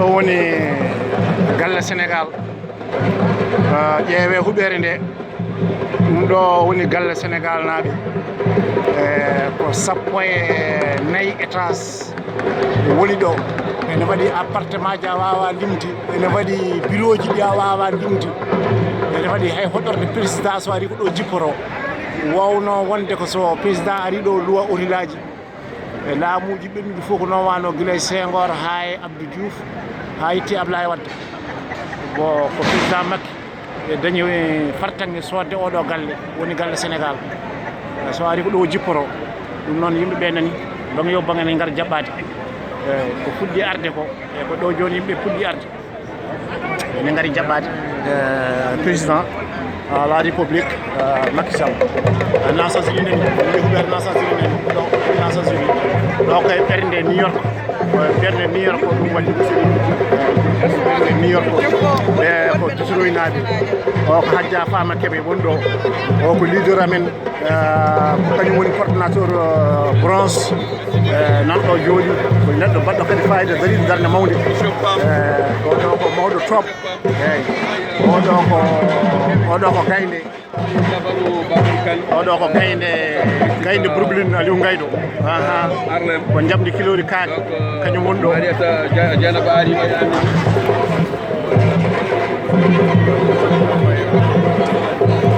ɗo woni galle Sénégal ƴeewe huɓere nde ɗum ɗo woni galle Sénégal naaɓe ko sappo e nayyi étage woni ɗo ene waɗi appartement ji a wawa limde ene waɗi bureau ji ɗi a wawa limde ene waɗi hay hoɗorde président so ari ko ɗo jipporo wawno wonde ko so président ari ɗo luwa hôtel-aji e laamuji ɓennuɗi fof ko noon wano guila e Senghor ha e Abdou Diouf ha itti Ablaye Wade bon ko président Macky e dañi fartange sodde oɗo galle woni galle Sénégal so ari ko ɗo jipporo ɗum noon yimɓeɓe nani bange yo bange ne ngar jaɓɓade ko fuɗɗi arde ko e ko ɗo joni yimɓe puɗɗi arde ene ngari jaɓɓade président la république Macky Sall Nations Unies nani huɓere Nations Unies nani ɗo Nations Unies ɗo koye ɓernde New York ɓernde New York ko ɗum waɗi ɓernde New York ɓe ko Detroit-naaɓe o ko Hadja Fama Kebe woni ɗo o ko leader amen ko kañum woni coordonnateur bronze nan ɗo jooɗi ko neɗɗo mbaɗɗo kadi fayida daride darde mawde oɗo ko mawɗo trop eyyi oɗo ko gaynde oɗo ko gaynde Brooklyn Aliou Ngaydo ko jamdi kilori kaake kañum woni ɗo Dieynaba Ari